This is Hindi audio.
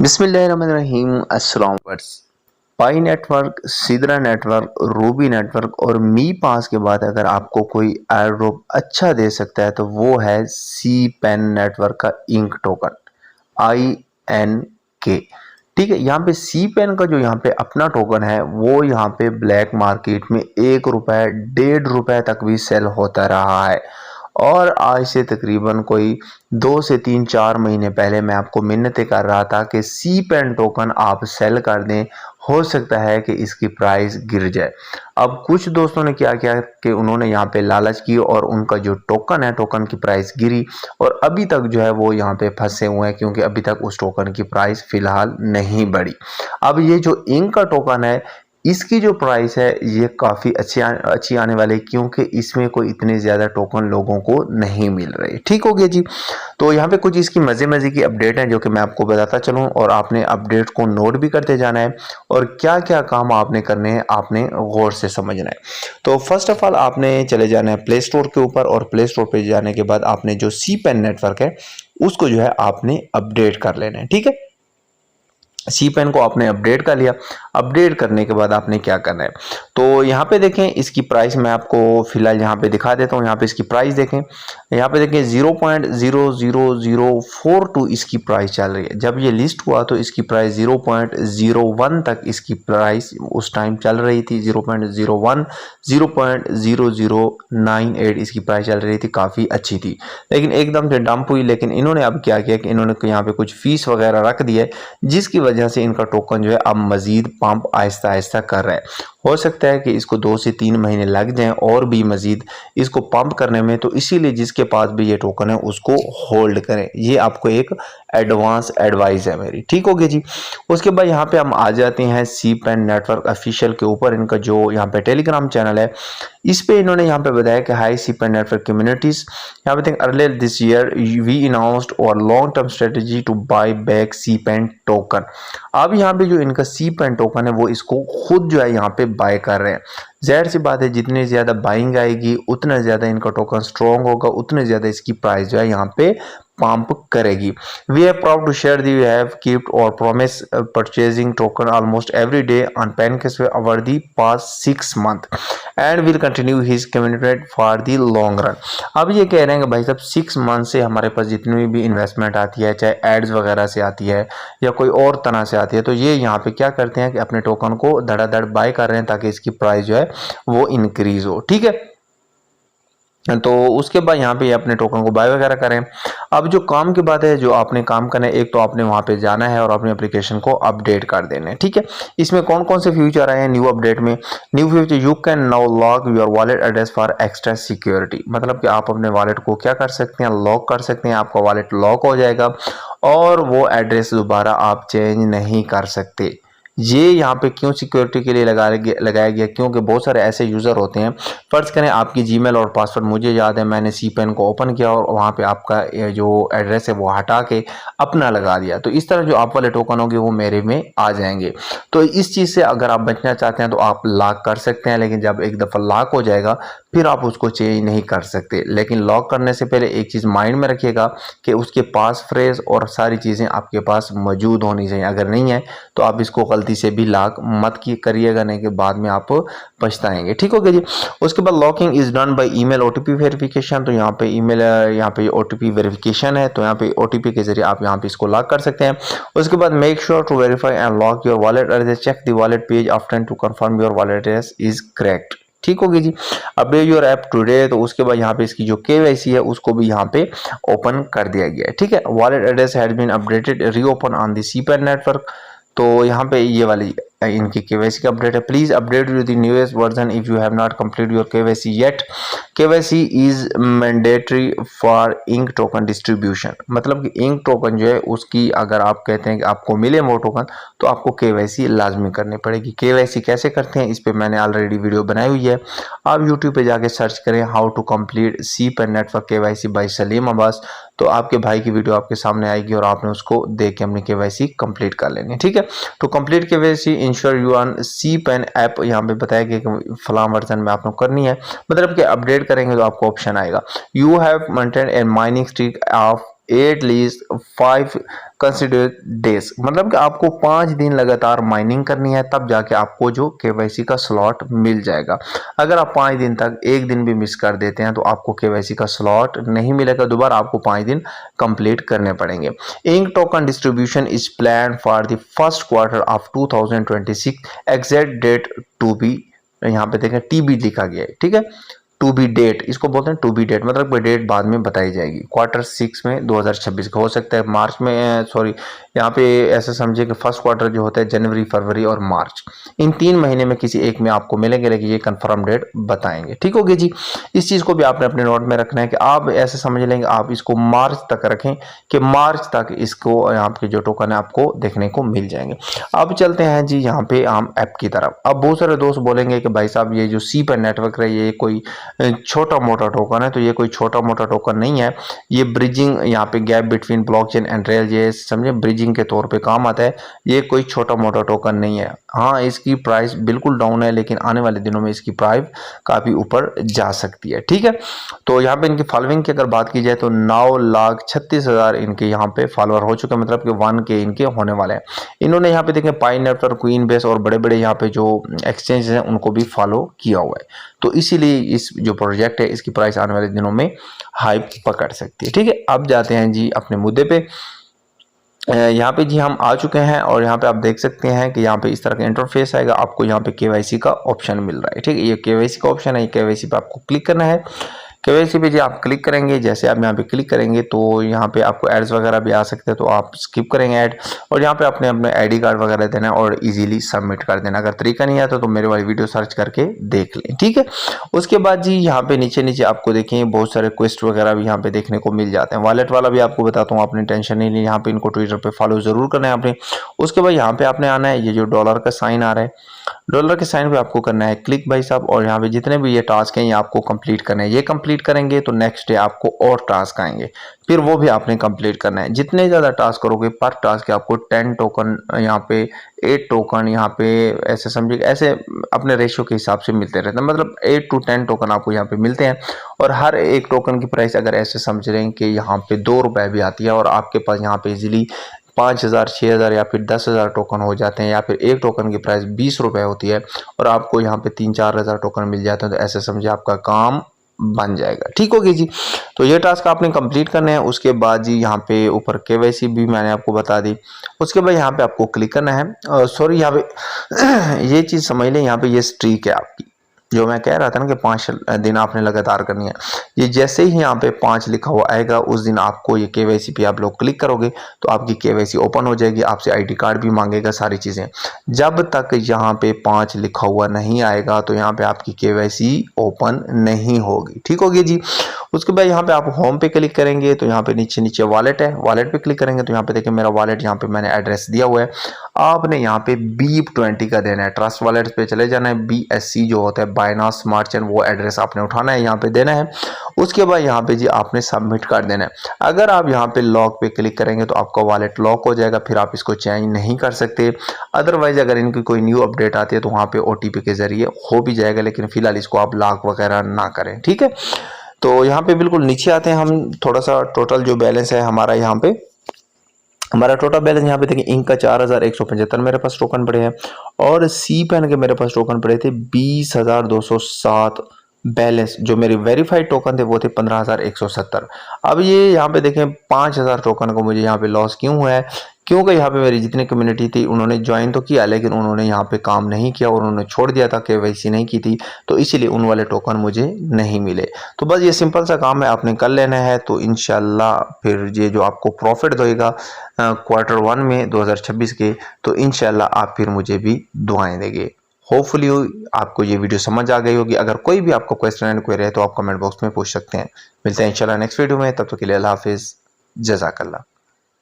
बिस्मिल्लाहिर्रहमानिर्रहीम। अस्सलाम Pi network, Sidra network, Ruby network और मी पास के बाद अगर आपको कोई एयर ड्रॉप अच्छा दे सकता है तो वो है सी पेन नेटवर्क का इंक टोकन INK। ठीक है, यहाँ पे सी पेन का जो यहाँ पे अपना टोकन है वो यहाँ पे ब्लैक मार्केट में ₹1 ₹1.5 तक भी सेल होता रहा है। और आज से तकरीबन कोई 2 से 3-4 महीने पहले मैं आपको मिन्नतें कर रहा था कि सी पेन टोकन आप सेल कर दें, हो सकता है कि इसकी प्राइस गिर जाए। अब कुछ दोस्तों ने क्या किया कि उन्होंने यहाँ पे लालच की और उनका जो टोकन है, टोकन की प्राइस गिरी और अभी तक जो है वो यहाँ पे फंसे हुए हैं, क्योंकि अभी तक उस टोकन की प्राइस फिलहाल नहीं बढ़ी। अब ये जो इंक का टोकन है, इसकी जो प्राइस है ये काफ़ी अच्छी आने वाली है, क्योंकि इसमें कोई इतने ज़्यादा टोकन लोगों को नहीं मिल रहे। ठीक हो गया जी। तो यहाँ पे कुछ इसकी मज़े की अपडेट है जो कि मैं आपको बताता चलूँ और आपने अपडेट को नोट भी करते जाना है और क्या क्या काम आपने करने हैं आपने गौर से समझना है। तो फर्स्ट ऑफ ऑल आपने चले जाना है प्ले स्टोर के ऊपर और प्ले स्टोर पे जाने के बाद आपने जो सी पेन नेटवर्क है उसको जो है आपने अपडेट कर लेना है। ठीक है, सी पेन को आपने अपडेट कर लिया। अपडेट करने के बाद आपने क्या करना है, तो यहाँ पे देखें इसकी प्राइस मैं आपको फिलहाल यहाँ पे दिखा देता हूँ। यहाँ पे इसकी प्राइस देखें, यहाँ पे देखें 0.00042 इसकी प्राइस चल रही है। जब ये लिस्ट हुआ तो इसकी प्राइस 0.01 तक इसकी प्राइस उस टाइम चल रही थी। 0.01 0.0098 इसकी प्राइस चल रही थी, काफ़ी अच्छी थी, लेकिन एकदम से डंप हुई। लेकिन इन्होंने अब क्या किया कि इन्होंने यहाँ पे कुछ फीस वगैरह रख दी है, जिसकी वजह से इनका टोकन जो है अब मजीद पंप आहिस्ता आहिस्ता कर रहा है। हो सकता है कि इसको 2 से 3 महीने लग जाएं और भी मजीद इसको पंप करने में, तो इसीलिए जिसके पास भी ये टोकन है उसको होल्ड करें। ये आपको एक एडवांस एडवाइस है मेरी। ठीक हो गया जी। उसके बाद यहाँ पे हम आ जाते हैं सी पेन नेटवर्क ऑफिशियल के ऊपर। इनका जो यहाँ पे टेलीग्राम चैनल है, इस पे इन्होंने यहाँ पे बताया कि hi C pen network communities, यहाँ पे think earlier this year we announced और long term strategy to buy back C pen token. अब यहाँ पे जो इनका सी पेन टोकन है वो इसको खुद जो है यहाँ पे बाय कर रहे हैं। जाहिर सी बात है, जितनी ज्यादा बाइंग आएगी उतना ज्यादा इनका टोकन स्ट्रॉन्ग होगा, उतने ज्यादा इसकी प्राइस जो है यहाँ पे पंप करेगी। We are proud to share the have kept और promise purchasing token almost every day on PancakeSwap over the past 6 month and will continue his communicate for the long run. अब ये कह रहे हैं कि भाई साहब 6 मंथ से हमारे पास जितनी भी इन्वेस्टमेंट आती है, चाहे एड्स वगैरह से आती है या कोई और तरह से आती है, तो ये यहाँ पे क्या करते हैं कि अपने टोकन को धड़ाधड़ बाय कर रहे हैं ताकि इसकी प्राइस जो है वो इंक्रीज हो। ठीक है, तो उसके बाद यहाँ पे अपने टोकन को बाय वगैरह करें। अब जो काम की बात है, जो आपने काम करना है, एक तो आपने वहाँ पे जाना है और अपने एप्लीकेशन को अपडेट कर देना है। ठीक है, इसमें कौन कौन से फ्यूचर आए हैं न्यू अपडेट में? New future, you can now lock your wallet address for extra security. मतलब कि आप अपने वॉलेट को क्या कर सकते हैं, लॉक कर सकते हैं। आपका वॉलेट लॉक हो जाएगा और वो एड्रेस दोबारा आप चेंज नहीं कर सकते। ये यहाँ पे क्यों सिक्योरिटी के लिए लगाया गया, क्योंकि बहुत सारे ऐसे यूज़र होते हैं, फ़र्ज़ करें आपकी जीमेल और पासवर्ड मुझे याद है मैंने सी पेन को ओपन किया और वहाँ पे आपका जो एड्रेस है वो हटा के अपना लगा दिया, तो इस तरह जो आप वाले टोकन होंगे वो मेरे में आ जाएंगे। तो इस चीज़ से अगर आप बचना चाहते हैं तो आप लॉक कर सकते हैं, लेकिन जब एक दफ़ा लॉक हो जाएगा फिर आप उसको चेंज नहीं कर सकते। लेकिन लॉक करने से पहले एक चीज़ माइंड में रखिएगा कि उसके पास फ्रेज और सारी चीज़ें आपके पास मौजूद होनी चाहिए। अगर नहीं है तो आप इसको गलती से भी लॉक मत करिएगा, नहीं कि बाद में आप पछताएंगे। ठीक हो गया जी। उसके बाद locking is done by email OTP verification. तो यहाँ पे ईमेल, यहाँ पे ओटीपी वेरिफिकेशन है, तो यहाँ पे ओटीपी के जरिए आप यहाँ पे इसको लॉक कर सकते हैं। उसके बाद make sure to verify and lock your wallet address, check the wallet page after to confirm your wallet address is correct. ठीक होगी जी। अपडेट योर ऐप टुडे, तो उसके बाद यहाँ पे इसकी जो केवाईसी है उसको भी यहाँ पे ओपन कर दिया गया है। ठीक है, wallet address has been updated reopen on the C pen network. तो यहाँ पे ये वाली इनकी केवाईसी का अपडेट है। Please update to the newest version if you have not complete your KYC yet. KYC is mandatory for ink token distribution. मतलब कि इंक टोकन जो है उसकी अगर आप कहते हैं कि आपको मिले वो टोकन, तो आपको केवाईसी लाजमी करनी पड़ेगी। केवाईसी कैसे करते हैं इस पे मैंने ऑलरेडी वीडियो बनाई हुई है, आप यूट्यूब पे जाके सर्च करें how to complete C pen network KYC by Salim Abbas, तो आपके भाई की वीडियो आपके सामने आएगी और आपने उसको देख के अपनी केवाईसी कंप्लीट कर लेनी है। ठीक है, तो complete KYC ensure you on C pen app, यहाँ पे बताया गया कि फलां वर्जन में आपको करनी है। मतलब कि अपडेट करेंगे तो आपको ऑप्शन आएगा, you have maintain A mining streak of at least 5 considered days, मतलब कि आपको 5 दिन लगातार माइनिंग करनी है, तब जाके आपको जो केवाईसी का स्लॉट मिल जाएगा। अगर आप 5 दिन तक एक दिन भी मिस कर देते हैं तो आपको केवाईसी का स्लॉट नहीं मिलेगा, दोबारा आपको 5 दिन कंप्लीट करने पड़ेंगे। Ink token distribution is plan for the first quarter of 2026, exact date to be, यहाँ पे देखें टीबी लिखा गया है, ठीक है, टू बी डेट, इसको बोलते हैं टू बी डेट, मतलब कोई डेट बाद में बताई जाएगी। क्वार्टर 6 में 2026 का हो सकता है, मार्च में, सॉरी यहाँ पे ऐसा समझिए कि फर्स्ट क्वार्टर जो होता है जनवरी, फरवरी और मार्च, इन 3 महीने में किसी एक में आपको मिलेंगे, लेकिन ये कंफर्म डेट बताएंगे। ठीक होगी जी, इस चीज़ को भी आपने अपने नोट में रखना है कि आप ऐसे समझ लेंगे, आप इसको मार्च तक रखें कि मार्च तक इसको आपके जो टोकन है आपको देखने को मिल जाएंगे। अब चलते हैं जी यहाँ पे आम ऐप की तरफ। अब बहुत सारे दोस्त बोलेंगे कि भाई साहब ये जो सीपेन नेटवर्क है ये कोई छोटा मोटा टोकन है, तो ये कोई छोटा मोटा टोकन नहीं है, ये ब्रिजिंग, यहाँ पे gap between blockchain and rail, ये समझे ब्रिजिंग के तौर पे काम आता है, ये कोई छोटा मोटा टोकन नहीं है। हाँ, इसकी प्राइस बिल्कुल डाउन है, लेकिन आने वाले दिनों में इसकी प्राइस काफ़ी ऊपर जा सकती है। ठीक है, तो यहाँ पे इनकी फॉलोइंग की अगर बात की जाए तो 9,36,000 इनके यहाँ पे फॉलोअर हो चुके हैं, मतलब कि 1K इनके होने वाले हैं। इन्होंने यहाँ पे देखें पाई नेटवर्क, क्वीन बेस और बड़े बड़े यहाँ पे जो एक्सचेंज हैं उनको भी फॉलो किया हुआ है, तो इसीलिए इस जो प्रोजेक्ट है इसकी प्राइस आने वाले दिनों में हाइप पकड़ सकती है। ठीक है, अब जाते हैं जी अपने मुद्दे पे। यहाँ पे जी हम आ चुके हैं और यहाँ पे आप देख सकते हैं कि यहाँ पे इस तरह का इंटरफेस आएगा, आपको यहाँ पे केवाईसी का ऑप्शन मिल रहा है। ठीक है, ये केवाईसी का ऑप्शन है, ये केवाईसी पे आपको क्लिक करना है। केवाईसी पे जी आप क्लिक करेंगे, जैसे आप यहाँ पे क्लिक करेंगे तो यहाँ पे आपको एड्स वगैरह भी आ सकते हैं, तो आप स्किप करेंगे ऐड, और यहाँ पे आपने अपने आईडी कार्ड वगैरह देना है और इजीली सबमिट कर देना। अगर तरीका नहीं आता तो मेरे वाली वीडियो सर्च करके देख लें। ठीक है, उसके बाद जी यहाँ पे नीचे नीचे आपको देखें बहुत सारे क्वेस्ट वगैरह भी यहाँ पे देखने को मिल जाते हैं। वॉलेट वाला भी आपको बताता हूँ, आपने टेंशन नहीं ली, यहाँ पे इनको ट्विटर पे फॉलो जरूर करना है आपने। उसके बाद यहाँ पे आपने आना है, ये जो डॉलर का साइन आ रहा है, डॉलर के साइन पे आपको करना है क्लिक भाई साहब, और यहाँ पे जितने भी ये टास्क हैं ये आपको कंप्लीट करना है। ये कंप्लीट करेंगे तो नेक्स्ट डे आपको और टास्क आएंगे, फिर वो भी आपने कंप्लीट करना है। जितने ज़्यादा टास्क करोगे पर टास्क के आपको 10 टोकन, यहाँ पे 8 टोकन, यहाँ पे ऐसे समझिए, ऐसे अपने रेशियो के हिसाब से मिलते रहते हैं, मतलब 8 to 10 टोकन आपको यहाँ पे मिलते हैं। और हर एक टोकन की प्राइस अगर ऐसे समझ रहे हैं कि यहाँ पे 2 रुपये भी आती है, और आपके पास यहाँ पे इजीली 5,000, 6,000 या फिर 10,000 टोकन हो जाते हैं, या फिर एक टोकन की प्राइस 20 रुपये होती है और आपको यहाँ पे 3-4 हज़ार टोकन मिल जाते हैं, तो ऐसे समझिए आपका काम बन जाएगा। ठीक होगी जी, तो ये टास्क आपने कंप्लीट करने हैं। उसके बाद जी यहाँ पे ऊपर केवाईसी भी मैंने आपको बता दी। उसके बाद यहाँ पे आपको क्लिक करना है, सॉरी यहाँ पे ये चीज़ समझ लें, यहाँ पे ये स्ट्रीक है आपकी, जो मैं कह रहा था ना कि 5 दिन आपने लगातार करनी है। ये जैसे ही यहाँ पे 5 लिखा हुआ आएगा उस दिन आपको ये केवाईसी पे आप लोग क्लिक करोगे तो आपकी केवाईसी ओपन हो जाएगी, आपसे आईडी कार्ड भी मांगेगा, सारी चीज़ें। जब तक यहाँ पे 5 लिखा हुआ नहीं आएगा तो यहाँ पे आपकी केवाईसी ओपन नहीं होगी। ठीक होगी जी, उसके बाद यहाँ पे आप होम पे क्लिक करेंगे तो यहाँ पे नीचे नीचे वॉलेट है, वॉलेट पे क्लिक करेंगे तो यहाँ पे देखिए मेरा वॉलेट, यहाँ पे मैंने एड्रेस दिया हुआ है। आपने यहाँ पे BEEP20 का देना है, ट्रस्ट वॉलेट पे चले जाना है, BSC जो होता है बाइनांस स्मार्ट चेन, वो एड्रेस आपने उठाना है, यहाँ पे देना है। उसके बाद यहाँ पे जी आपने सबमिट कर देना है। अगर आप यहाँ पे लॉक पे क्लिक करेंगे तो आपका वॉलेट लॉक हो जाएगा, फिर आप इसको चेंज नहीं कर सकते। अदरवाइज अगर इनकी कोई न्यू अपडेट आती है तो वहाँ पे OTP के जरिए हो भी जाएगा, लेकिन फिलहाल इसको आप लॉक वगैरह ना करें। ठीक है, तो यहाँ पे बिल्कुल नीचे आते हैं हम, थोड़ा सा टोटल जो बैलेंस है हमारा, यहाँ पे हमारा टोटल बैलेंस यहाँ पे देखिए इंक का 4,175 मेरे पास टोकन पड़े हैं, और सीपेन के मेरे पास टोकन पड़े थे 20,207। बैलेंस जो मेरे वेरीफाइड टोकन थे वो थे 15,170। अब ये यहाँ पे देखें 5,000 टोकन को मुझे यहाँ पे लॉस क्यों हुआ है, क्योंकि यहाँ पे मेरी जितनी कम्युनिटी थी उन्होंने ज्वाइन तो किया, लेकिन उन्होंने यहाँ पे काम नहीं किया और उन्होंने छोड़ दिया था, केवाईसी नहीं की थी, तो इसीलिए उन वाले टोकन मुझे नहीं मिले। तो बस ये सिंपल सा काम है, आपने कर लेना है, तो इंशाल्लाह फिर ये जो आपको प्रॉफिट देगा क्वार्टर 1 में 2026 के, तो इंशाल्लाह आप फिर मुझे भी दुआएं देंगे। होपफुली आपको ये वीडियो समझ आ गई होगी। अगर कोई भी आपको क्वेश्चन एंड क्वेरी है तो आप कमेंट बॉक्स में पूछ सकते हैं। मिलते हैं इंशाल्लाह नेक्स्ट वीडियो में, तब तक के लिए अल्लाह हाफिज़, जज़ाकल्लाह।